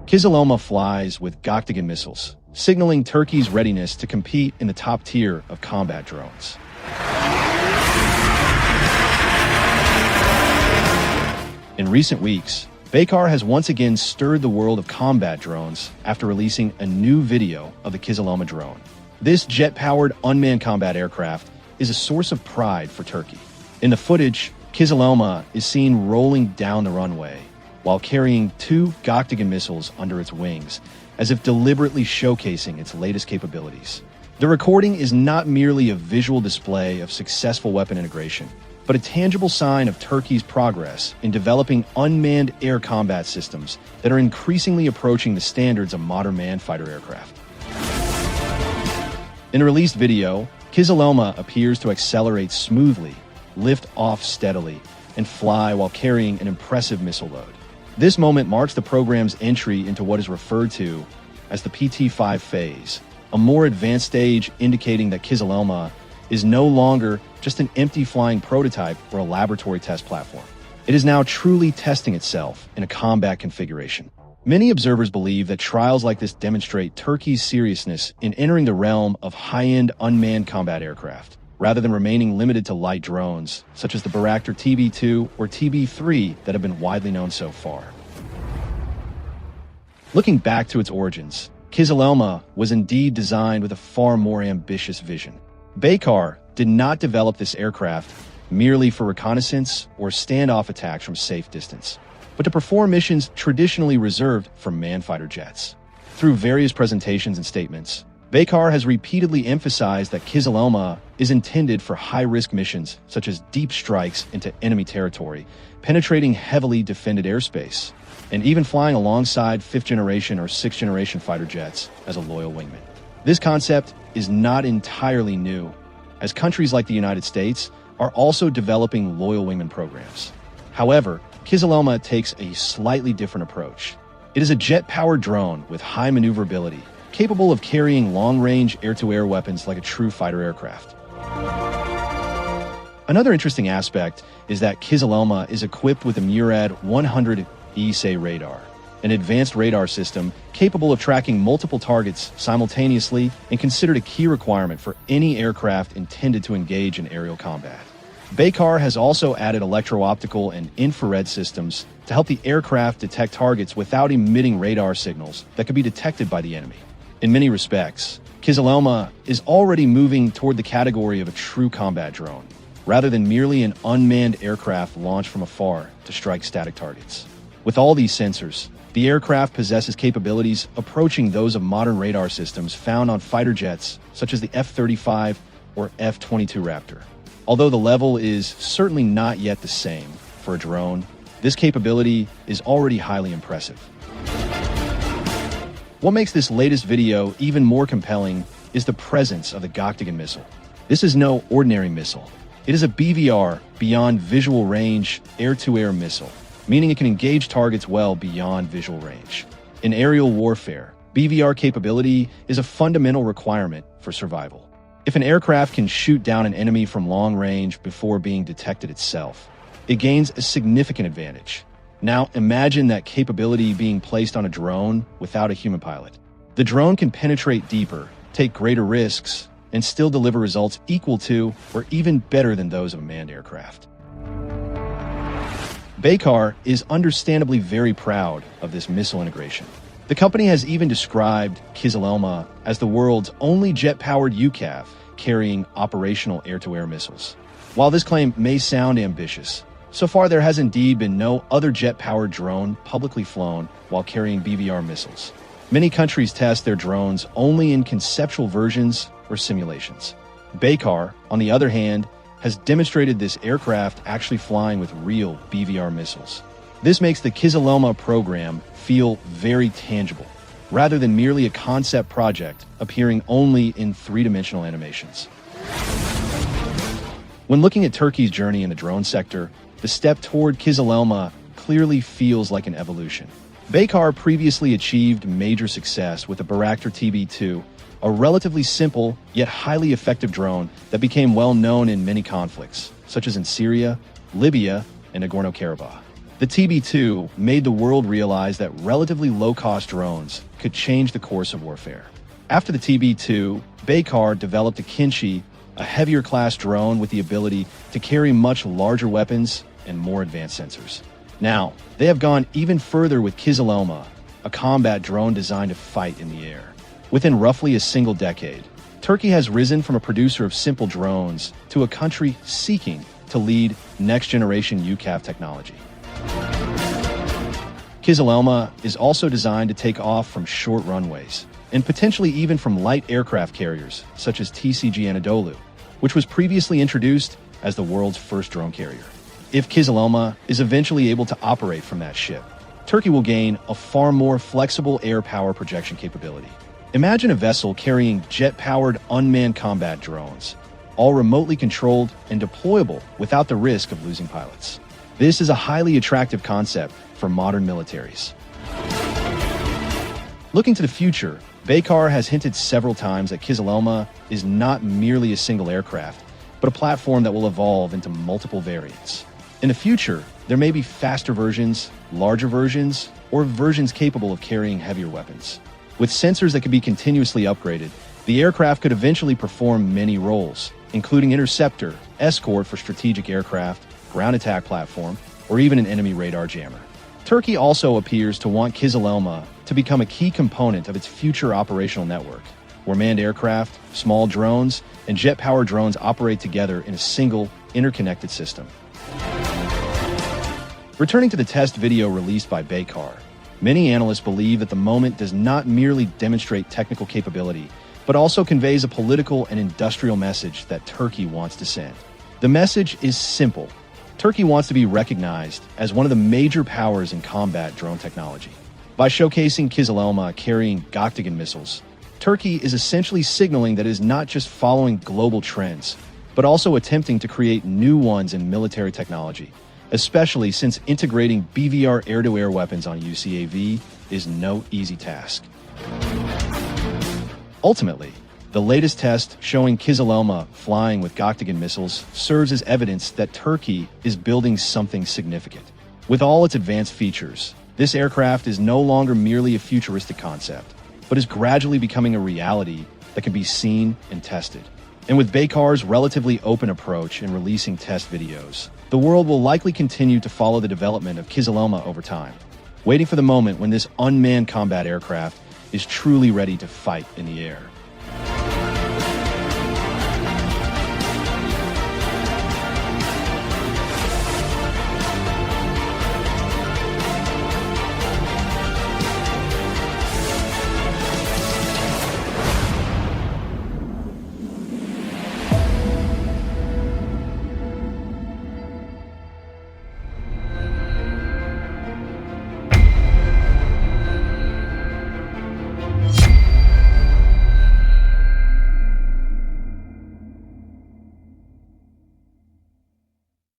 Kizilelma flies with Gokdogan missiles, signaling Turkey's readiness to compete in the top tier of combat drones. In recent weeks, Baykar has once again stirred the world of combat drones after releasing a new video of the Kizilelma drone. This jet-powered unmanned combat aircraft is a source of pride for Turkey. In the footage, Kizilelma is seen rolling down the runway while carrying 2 Gokdogan missiles under its wings, as if deliberately showcasing its latest capabilities. The recording is not merely a visual display of successful weapon integration, but a tangible sign of Turkey's progress in developing unmanned air combat systems that are increasingly approaching the standards of modern manned fighter aircraft. In a released video, Kizilelma appears to accelerate smoothly, lift off steadily, and fly while carrying an impressive missile load. This moment marks the program's entry into what is referred to as the PT-5 phase, a more advanced stage indicating that Kizilelma is no longer just an empty flying prototype or a laboratory test platform. It is now truly testing itself in a combat configuration. Many observers believe that trials like this demonstrate Turkey's seriousness in entering the realm of high-end unmanned combat aircraft, rather than remaining limited to light drones, such as the Bayraktar TB2 or TB3 that have been widely known so far. Looking back to its origins, Kizilelma was indeed designed with a far more ambitious vision. Baykar did not develop this aircraft merely for reconnaissance or standoff attacks from safe distance, but to perform missions traditionally reserved for manned fighter jets. Through various presentations and statements, Baykar has repeatedly emphasized that Kizilelma is intended for high-risk missions such as deep strikes into enemy territory, penetrating heavily defended airspace, and even flying alongside 5th-generation or 6th-generation fighter jets as a loyal wingman. This concept is not entirely new, as countries like the United States are also developing loyal wingman programs. However, Kizilelma takes a slightly different approach. It is a jet-powered drone with high maneuverability, capable of carrying long-range air-to-air weapons like a true fighter aircraft. Another interesting aspect is that Kizilelma is equipped with a Murad 100 ESA radar, an advanced radar system capable of tracking multiple targets simultaneously and considered a key requirement for any aircraft intended to engage in aerial combat. Baykar has also added electro-optical and infrared systems to help the aircraft detect targets without emitting radar signals that could be detected by the enemy. In many respects, Kizilelma is already moving toward the category of a true combat drone, rather than merely an unmanned aircraft launched from afar to strike static targets. With all these sensors, the aircraft possesses capabilities approaching those of modern radar systems found on fighter jets such as the F-35 or F-22 Raptor. Although the level is certainly not yet the same for a drone, this capability is already highly impressive. What makes this latest video even more compelling is the presence of the Gokdogan missile. This is no ordinary missile. It is a BVR, beyond visual range, air-to-air missile, meaning it can engage targets well beyond visual range. In aerial warfare, BVR capability is a fundamental requirement for survival. If an aircraft can shoot down an enemy from long range before being detected itself, it gains a significant advantage. Now imagine that capability being placed on a drone without a human pilot. The drone can penetrate deeper, take greater risks, and still deliver results equal to or even better than those of a manned aircraft. Baykar is understandably very proud of this missile integration. The company has even described Kizilelma as the world's only jet-powered UCAV carrying operational air-to-air missiles. While this claim may sound ambitious, so far there has indeed been no other jet-powered drone publicly flown while carrying BVR missiles. Many countries test their drones only in conceptual versions or simulations. Baykar, on the other hand, has demonstrated this aircraft actually flying with real BVR missiles. This makes the Kizilelma program feel very tangible, rather than merely a concept project appearing only in three-dimensional animations. When looking at Turkey's journey in the drone sector, the step toward Kizilelma clearly feels like an evolution. Baykar previously achieved major success with the Bayraktar TB2, a relatively simple yet highly effective drone that became well known in many conflicts, such as in Syria, Libya, and Nagorno-Karabakh. The TB2 made the world realize that relatively low-cost drones could change the course of warfare. After the TB2, Baykar developed a Kinchi, a heavier class drone with the ability to carry much larger weapons and more advanced sensors. Now, they have gone even further with Kizilelma, a combat drone designed to fight in the air. Within roughly a single decade, Turkey has risen from a producer of simple drones to a country seeking to lead next-generation UCAV technology. Kizilelma is also designed to take off from short runways, and potentially even from light aircraft carriers, such as TCG Anadolu, which was previously introduced as the world's first drone carrier. If Kizilelma is eventually able to operate from that ship, Turkey will gain a far more flexible air power projection capability. Imagine a vessel carrying jet-powered unmanned combat drones, all remotely controlled and deployable without the risk of losing pilots. This is a highly attractive concept for modern militaries. Looking to the future, Baykar has hinted several times that Kizilelma is not merely a single aircraft, but a platform that will evolve into multiple variants. In the future, there may be faster versions, larger versions, or versions capable of carrying heavier weapons. With sensors that could be continuously upgraded, the aircraft could eventually perform many roles, including interceptor, escort for strategic aircraft, ground attack platform, or even an enemy radar jammer. Turkey also appears to want Kizilelma to become a key component of its future operational network, where manned aircraft, small drones, and jet-powered drones operate together in a single, interconnected system. Returning to the test video released by Baykar, many analysts believe that the moment does not merely demonstrate technical capability, but also conveys a political and industrial message that Turkey wants to send. The message is simple. Turkey wants to be recognized as one of the major powers in combat drone technology. By showcasing Kizilelma carrying Gokdogan missiles, Turkey is essentially signaling that it is not just following global trends, but also attempting to create new ones in military technology, especially since integrating BVR air-to-air weapons on UCAV is no easy task. Ultimately, the latest test showing Kizilelma flying with Gokdogan missiles serves as evidence that Turkey is building something significant. With all its advanced features, this aircraft is no longer merely a futuristic concept, but is gradually becoming a reality that can be seen and tested. And with Baykar's relatively open approach in releasing test videos, the world will likely continue to follow the development of Kizilelma over time, waiting for the moment when this unmanned combat aircraft is truly ready to fight in the air.